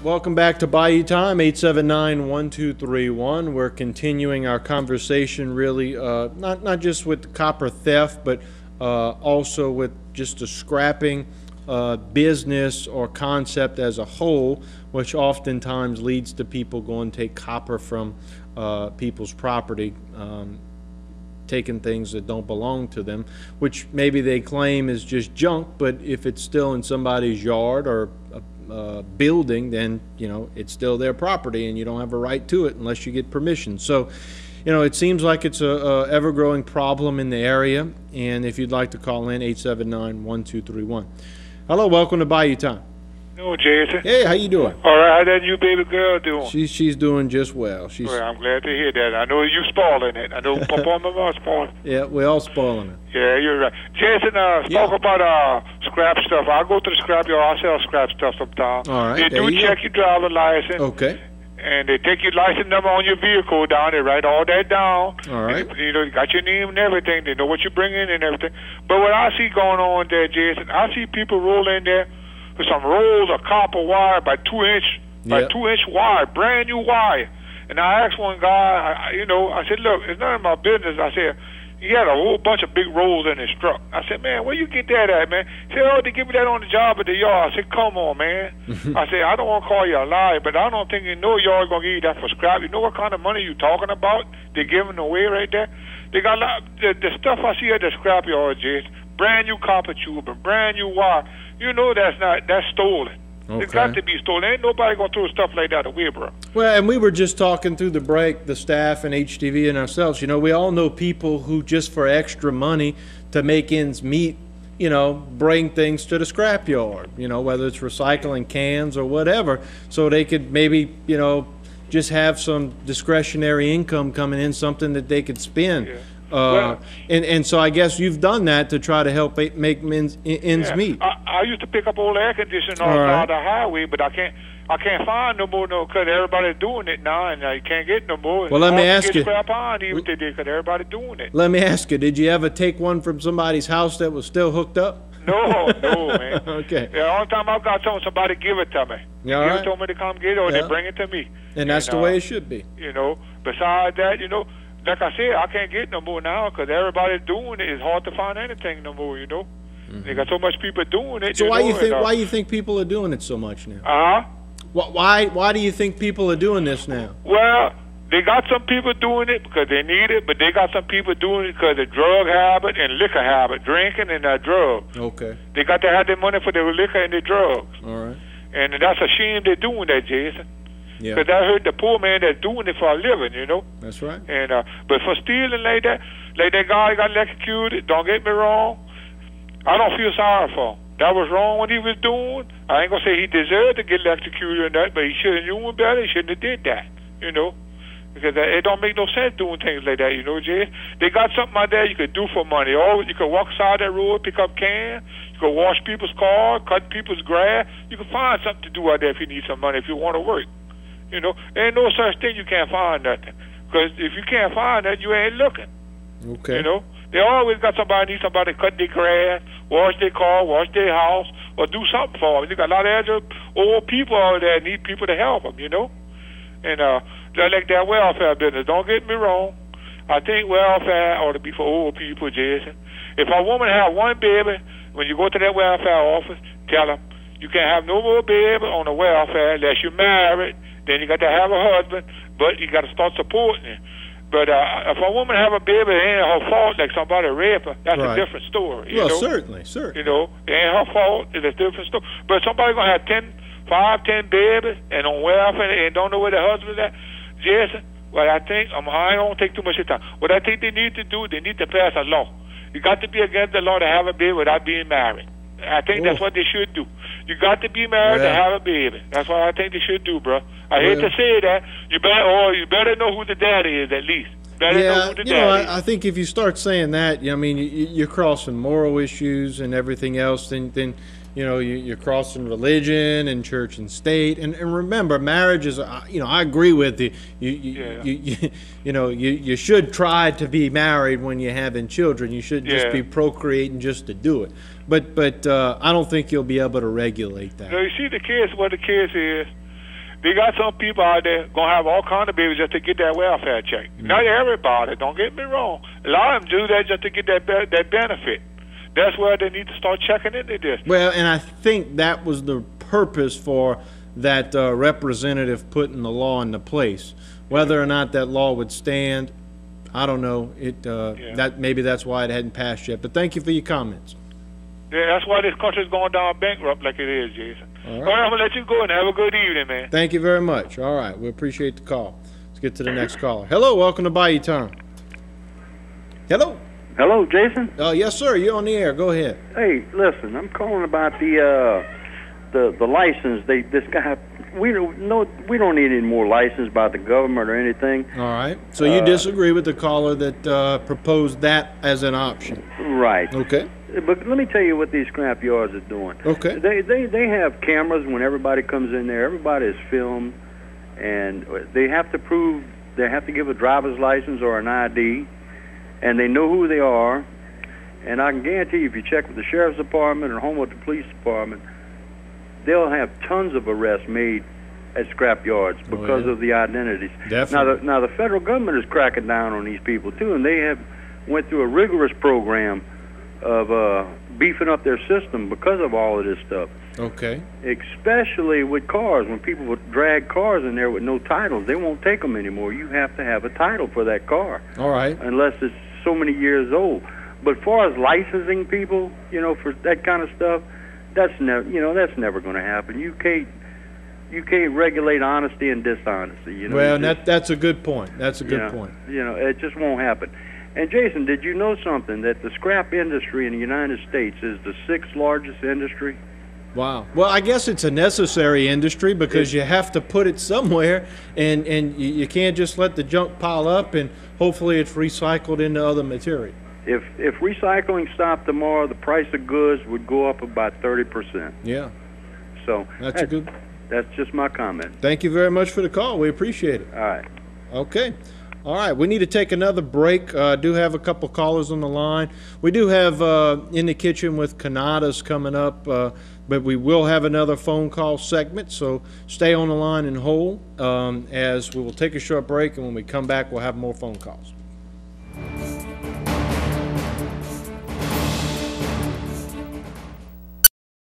Welcome back to Bayou Time, 879-1231. We're continuing our conversation really, not just with copper theft, but also with just the scrapping business or concept as a whole, which oftentimes leads to people going to take copper from people's property, taking things that don't belong to them, which maybe they claim is just junk, but if it's still in somebody's yard or building, then it's still their property and you don't have a right to it unless you get permission. So it seems like it's a ever-growing problem in the area, and if you'd like to call in, 879-1231. Hello, welcome to Bayou Time. No, Jason. Hey, how you doing? All right, how that you baby girl doing? She's doing just well. Well, I'm glad to hear that. I know you spoiling it. I know Papa and Mama spoiling it. Yeah, we all spoiling it. Yeah, you're right. Jason, talk about scrap stuff. I go to the scrap yard. I sell scrap stuff sometimes. All right. They do check your driver's license. Okay. And they take your license number on your vehicle down. They write all that down. All right. And, you got your name and everything. They know what you bring in and everything. But what I see going on there, Jason, I see people roll in there with some rolls of copper wire by 2 inch, wire, brand new wire. And I asked one guy, I said, look, it's none of my business. I said, he had a whole bunch of big rolls in his truck. I said, man, where you get that at, man? He said, oh, they give me that on the job at the yard. I said, come on, man. I said, I don't want to call you a liar, but I don't think you know y'all going to give you that for scrap. You know what kind of money you talking about? They're giving away right there. They got the stuff I see at the scrap yard, Jason, brand new copper tube and brand new wire. That's stolen. Okay. It's got to be stolen. Ain't nobody going to throw stuff like that away, bro. Well, and we were just talking through the break, the staff and HTV and ourselves. We all know people who just for extra money to make ends meet, bring things to the scrapyard, whether it's recycling cans or whatever, so they could maybe, just have some discretionary income coming in, something that they could spend. Yeah. And so I guess you've done that to try to help make ends meet. I used to pick up old air conditioning on the highway, but I can't find no more because everybody's doing it now, and you can't get no more. Well, let me ask you. Because everybody's doing it. Let me ask you, did you ever take one from somebody's house that was still hooked up? No, man. Okay. The only time I've got somebody give it to me. Right. Told me to come get it, or they bring it to me. And that's the way it should be. Besides that, like I said, I can't get no more now because everybody's doing it. It's hard to find anything no more, Mm-hmm. They got so much people doing it. So why you think people are doing it so much now? Why do you think people are doing this now? Well, they got some people doing it because they need it, but they got some people doing it because of drug habit and liquor habit, drinking and drugs. Okay. They got to have their money for their liquor and their drugs. All right. And that's a shame they're doing that, Jason. Yeah. Because I heard the poor man that's doing it for a living, That's right. And but for stealing like that guy got electrocuted. Don't get me wrong. I don't feel sorry for him. That was wrong what he was doing. I ain't gonna say he deserved to get electrocuted or that, but he should have known better. He shouldn't have did that, because it don't make no sense doing things like that, Jay. They got something out there you could do for money. Or you could walk side that road, pick up cans. You could wash people's cars, cut people's grass. You can find something to do out there if you need some money, if you want to work. There ain't no such thing you can't find nothing. Because if you can't find that, you ain't looking. Okay. They always got need somebody to cut their grass, wash their car, wash their house, or do something for them. You got a lot of old people out there that need people to help them, And they're like that welfare business. Don't get me wrong. I think welfare ought to be for old people, Jason. If a woman have one baby, when you go to that welfare office, tell them you can't have no more baby on the welfare unless you're married. Then you got to have a husband, but you got to start supporting it. But if a woman have a baby, it ain't her fault, like somebody rape her. That's a different story. Certainly. It ain't her fault. It's a different story. But somebody gonna have 10 babies and on welfare and don't know where the husband is at. Jason, what I think, I don't take too much of time. What I think they need to do, they need to pass a law. You got to be against the law to have a baby without being married. I think that's what they should do. You got to be married to have a baby. That's what I think they should do, bro. I hate to say that. You better know who the daddy is at least. I think if you start saying that, you're crossing moral issues and everything else. Then you're crossing religion and church and state. And remember, marriage is, I agree with you. You should try to be married when you're having children. You shouldn't just be procreating just to do it. But I don't think you'll be able to regulate that. No, you see, what the case is, They got some people out there gonna have all kind of babies just to get that welfare check. Not everybody, don't get me wrong. A lot of them do that just to get that benefit. That's where they need to start checking into this. Well, and I think that was the purpose for that representative putting the law into place. Whether or not that law would stand, I don't know. That maybe that's why it hadn't passed yet. But thank you for your comments. Yeah, that's why this country's going down bankrupt like it is, Jason. All All right, I'm gonna let you go and have a good evening, man. Thank you very much. All right, we appreciate the call. Let's get to the next caller. Hello, welcome to Bayou Time. Hello. Hello, Jason. Yes, sir. You're on the air. Go ahead. Hey, listen, I'm calling about the license. This guy. We don't need any more license by the government or anything. All right. So you disagree with the caller that proposed that as an option? Right. Okay. But let me tell you what these scrap yards are doing. Okay. They have cameras when everybody comes in there. Everybody is filmed, and they have to give a driver's license or an ID, and they know who they are. And I can guarantee you, if you check with the sheriff's department or home with the police department, they'll have tons of arrests made at scrap yards because of the identities. Definitely. Now the federal government is cracking down on these people too, and they have went through a rigorous program of beefing up their system because of all of this stuff. Okay. Especially with cars. When people would drag cars in there with no titles, they won't take them anymore. You have to have a title for that car. All right. Unless it's so many years old. But as far as licensing people, for that kind of stuff, that's never going to happen. You can't regulate honesty and dishonesty. Well, that's a good point. That's a good point. It just won't happen. And Jason, did you know something, that the scrap industry in the United States is the 6th largest industry? Wow. Well, I guess it's a necessary industry because you have to put it somewhere, and you can't just let the junk pile up, and hopefully it's recycled into other material. If recycling stopped tomorrow, the price of goods would go up about 30%. Yeah. So that's just my comment. Thank you very much for the call. We appreciate it. All right. Okay. All right, we need to take another break. Do have a couple callers on the line. We do have In the Kitchen with Canadas coming up, but we will have another phone call segment, so stay on the line and hold as we will take a short break, and when we come back, we'll have more phone calls.